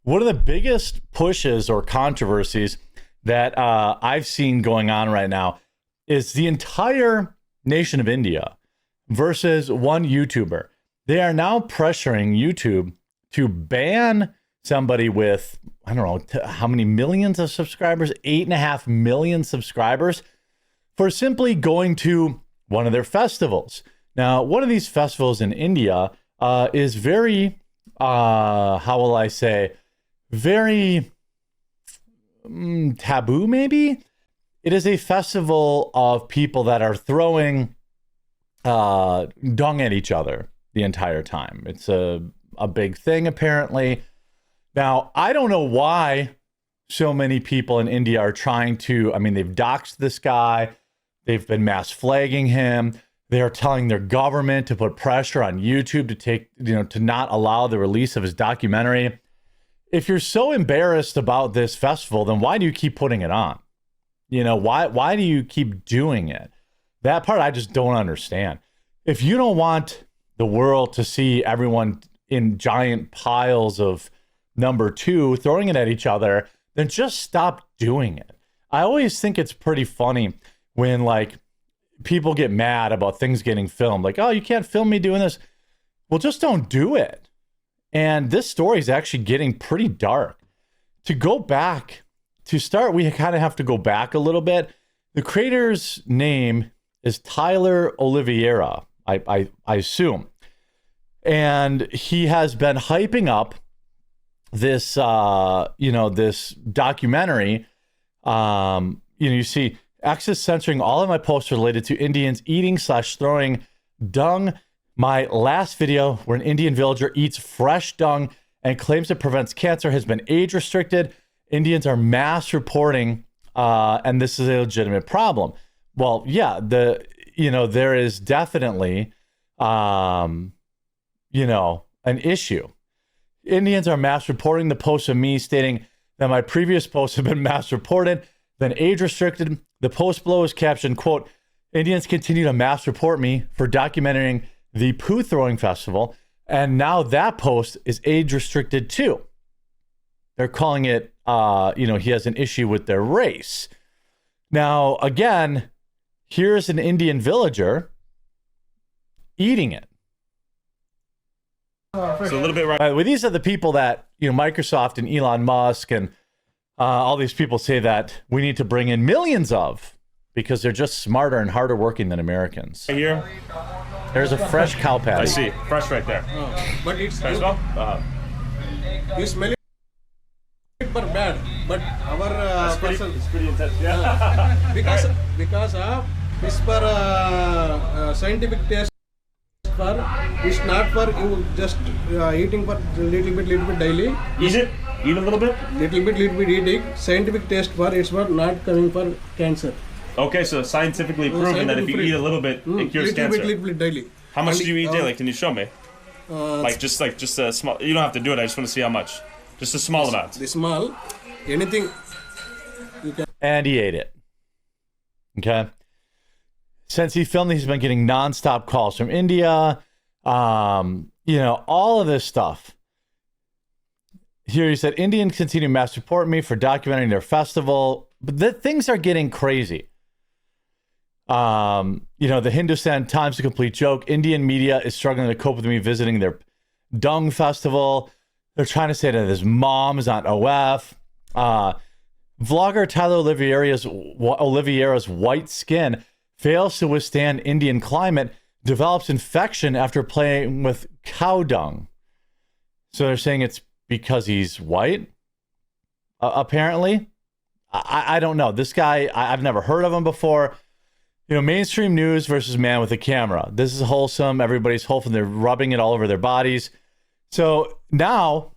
one of the biggest pushes or controversies that I've seen going on right now is the entire nation of India versus one YouTuber. They are now pressuring YouTube to ban somebody with, I don't know, how many millions of subscribers, 8.5 million subscribers, for simply going to one of their festivals. Now, one of these festivals in India is very, how will I say, very taboo, maybe? It is a festival of people that are throwing dung at each other the entire time. It's a big thing, apparently. Now, I don't know why so many people in India are trying to, I mean, they've doxed this guy. They've been mass flagging him. They're telling their government to put pressure on YouTube to take, to not allow the release of his documentary. If you're so embarrassed about this festival, then why do you keep putting it on? Why do you keep doing it? That part I just don't understand. If you don't want the world to see everyone in giant piles of number 2 throwing it at each other, then just stop doing it. I always think it's pretty funny when people get mad about things getting filmed. Like, oh, you can't film me doing this. Well, just don't do it. And this story is actually getting pretty dark. To go back, to start, we kind of have to go back a little bit. The creator's name is Tyler Oliveira, I assume. And he has been hyping up this, this documentary. You see, X is censoring all of my posts related to Indians eating/throwing dung. My last video where an Indian villager eats fresh dung and claims it prevents cancer has been age restricted. Indians are mass reporting, and this is a legitimate problem. Well, yeah, there is definitely, an issue. Indians are mass reporting the posts of me stating that my previous posts have been mass reported, then age restricted. The post below is captioned, quote, Indians continue to mass report me for documenting the poo throwing festival, and now that post is age restricted too. They're calling it, he has an issue with their race. Now, again, here's an Indian villager eating it. So a little bit right. Well, these are the people that, Microsoft and Elon Musk and all these people say that we need to bring in millions of, because they're just smarter and harder working than Americans. Right here. There's a fresh cow patty. I see. Fresh right there. But it's Can I smell? you smell it but bad. But our person It's pretty intense. Yeah. because of this for scientific test for it's not for you just eating for little bit daily. Eat it. Eat a little bit. Little bit eating. Scientific test for it's for not coming for cancer. Okay, so scientifically proven that if you eat a little bit, it cures cancer. Little bit daily. How much do you eat daily? Can you show me? Just a small. You don't have to do it. I just want to see how much. Just a small amount. The small, anything you can. And he ate it. Okay. Since he filmed, he's been getting nonstop calls from India. All of this stuff. Here he said, Indians continue to mass report me for documenting their festival. But things are getting crazy. The Hindustan Times, a complete joke. Indian media is struggling to cope with me visiting their dung festival. They're trying to say that his mom is on OF. Vlogger Tyler Oliveira's white skin fails to withstand Indian climate, develops infection after playing with cow dung. So they're saying it's because he's white, apparently. I don't know. This guy, I've never heard of him before. Mainstream news versus man with a camera. This is wholesome. Everybody's wholesome. They're rubbing it all over their bodies. So now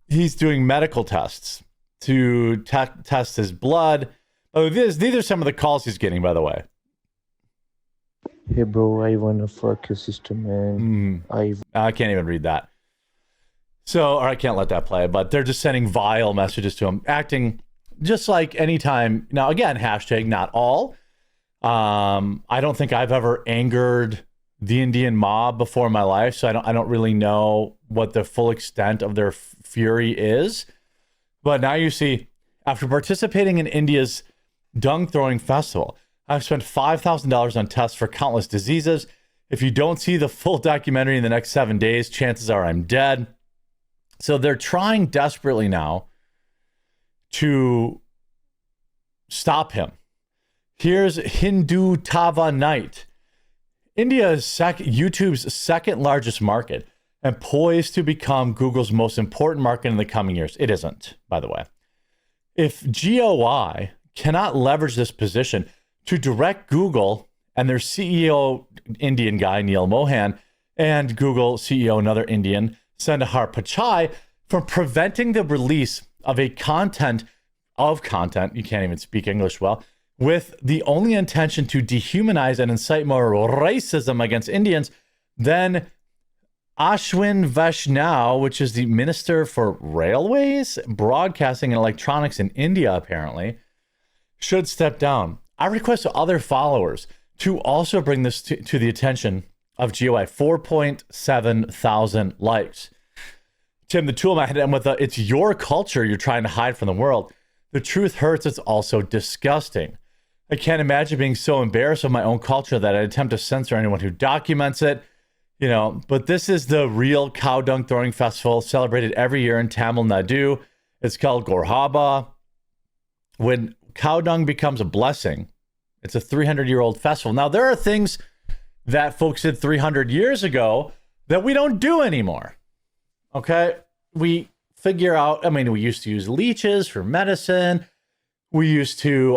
he's doing medical tests to test his blood. Oh, these are some of the calls he's getting, by the way. Hey bro, I wanna fuck your sister, man. I can't even read that. So, or I can't let that play, but they're just sending vile messages to him, acting just like anytime. Now, again, hashtag not all. I don't think I've ever angered the Indian mob before in my life, so I don't really know what the full extent of their fury is. But now you see, after participating in India's dung throwing festival, I've spent $5,000 on tests for countless diseases. If you don't see the full documentary in the next 7 days, chances are I'm dead. So they're trying desperately now to stop him. Here's Hindu Tava Night. India is YouTube's second largest market and poised to become Google's most important market in the coming years. It isn't, by the way. If GOI cannot leverage this position to direct Google and their CEO, Indian guy, Neil Mohan, and Google CEO, another Indian, Sundar Pichai, from preventing the release of content, you can't even speak English well, with the only intention to dehumanize and incite more racism against Indians, then Ashwin Vaishnaw, which is the Minister for Railways, Broadcasting, and Electronics in India, apparently, should step down. I request other followers to also bring this to the attention of GOI. 4.7 thousand likes. Tim, the tool I had to end with, it's your culture you're trying to hide from the world. The truth hurts. It's also disgusting. I can't imagine being so embarrassed of my own culture that I attempt to censor anyone who documents it. But this is the real cow dung throwing festival celebrated every year in Tamil Nadu. It's called Gorhaba. When cow dung becomes a blessing, it's a 300-year-old festival. Now, there are things that folks did 300 years ago that we don't do anymore. Okay? We figure out, we used to use leeches for medicine. We used to,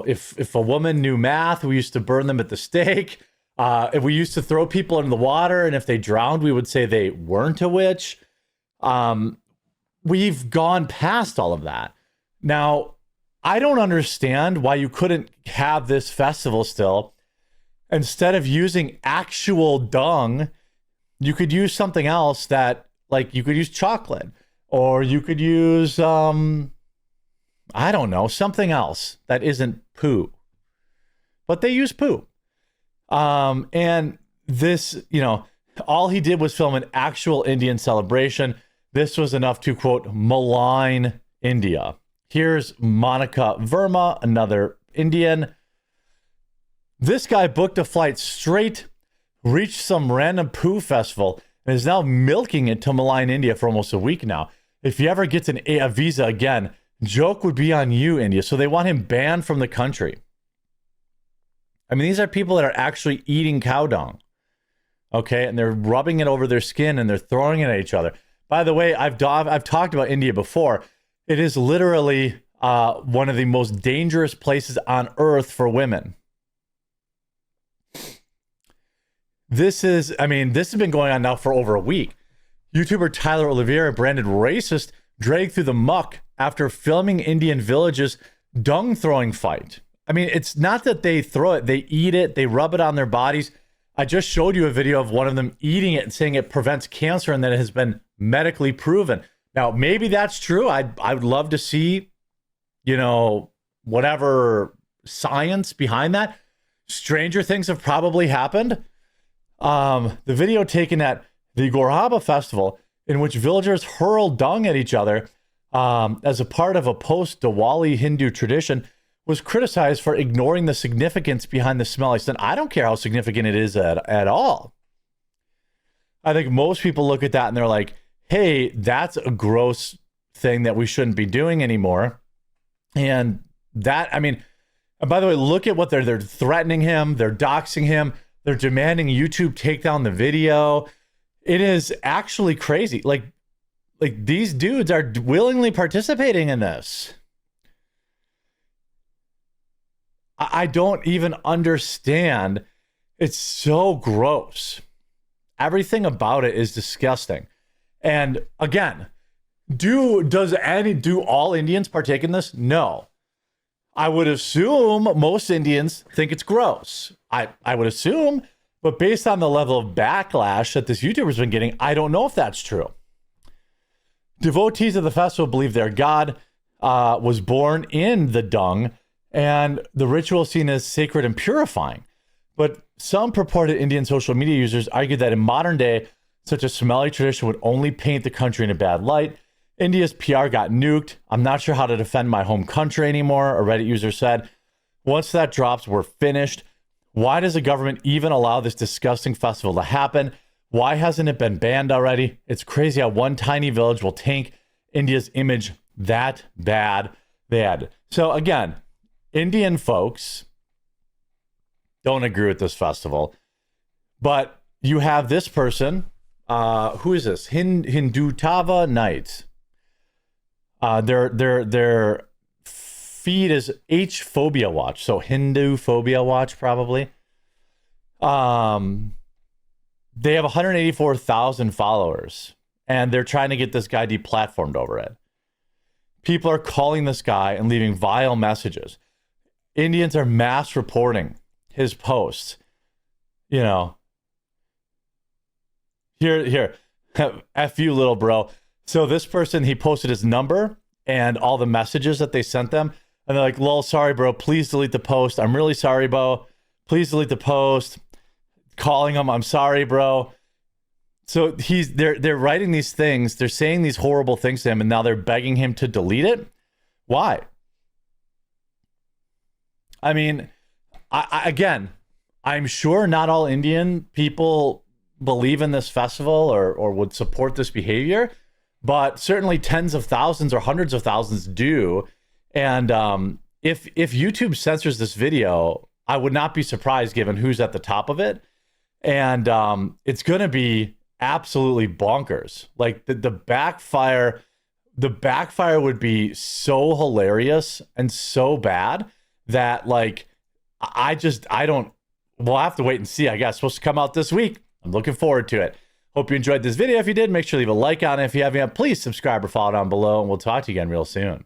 if a woman knew math, we used to burn them at the stake. If we used to throw people in the water, and if they drowned, we would say they weren't a witch. We've gone past all of that. Now, I don't understand why you couldn't have this festival still. Instead of using actual dung, you could use something else that, like, you could use chocolate, or you could use, something else that isn't poo. But they use poo. And this, all he did was film an actual Indian celebration. This was enough to, quote, malign India. Here's Monica Verma, another Indian. This guy booked a flight straight, reached some random poo festival, and is now milking it to malign India for almost a week now. If he ever gets a visa again, joke would be on you, India. So they want him banned from the country. These are people that are actually eating cow dung, okay? And they're rubbing it over their skin and they're throwing it at each other. By the way, I've talked about India before. It is literally one of the most dangerous places on earth for women. This has been going on now for over a week. YouTuber Tyler Oliveria, branded racist, dragged through the muck after filming Indian villages' dung throwing fight. It's not that they throw it, they eat it, they rub it on their bodies. I just showed you a video of one of them eating it and saying it prevents cancer and that it has been medically proven. Now, maybe that's true. I would love to see, whatever science behind that. Stranger things have probably happened. The video taken at the Gorhaba festival, in which villagers hurl dung at each other as a part of a post-Diwali Hindu tradition, was criticized for ignoring the significance behind the smelly stunt. I don't care how significant it is at all. I think most people look at that and they're like, hey, that's a gross thing that we shouldn't be doing anymore. And that, and by the way, look at what they're threatening him. They're doxing him. They're demanding YouTube take down the video. It is actually crazy. Like these dudes are willingly participating in this. I don't even understand. It's so gross. Everything about it is disgusting. And again, do all Indians partake in this? No. I would assume most Indians think it's gross. I would assume, but based on the level of backlash that this YouTuber's been getting, I don't know if that's true. Devotees of the festival believe their god was born in the dung, and the ritual is seen as sacred and purifying. But some purported Indian social media users argue that in modern day, Such a smelly tradition would only paint the country in a bad light. India's PR got nuked. I'm not sure how to defend my home country anymore, a Reddit user said. Once that drops, we're finished. Why does the government even allow this disgusting festival to happen? Why hasn't it been banned already? It's crazy how one tiny village will tank India's image that bad. So again, Indian folks don't agree with this festival, but you have this person. Who is this? Hindutava Knights. Their feed is H Phobia Watch, so Hindu Phobia Watch probably. They have 184,000 followers, and they're trying to get this guy deplatformed over it. People are calling this guy and leaving vile messages. Indians are mass reporting his posts. You know, here, F you, little bro. So this person, he posted his number and all the messages that they sent them. And they're like, lol, sorry, bro. Please delete the post. I'm really sorry, bro. Please delete the post. Calling him, I'm sorry, bro. So they're writing these things. They're saying these horrible things to him, and now they're begging him to delete it. Why? I mean, again, I'm sure not all Indian people believe in this festival or would support this behavior, but certainly tens of thousands or hundreds of thousands do. And if YouTube censors this video, I would not be surprised given who's at the top of it. And it's going to be absolutely bonkers. Like the backfire would be so hilarious and so bad that like we'll have to wait and see. I guess it's supposed to come out this week. I'm looking forward to it. Hope you enjoyed this video. If you did, make sure to leave a like on it. If you haven't yet, please subscribe or follow down below, and we'll talk to you again real soon.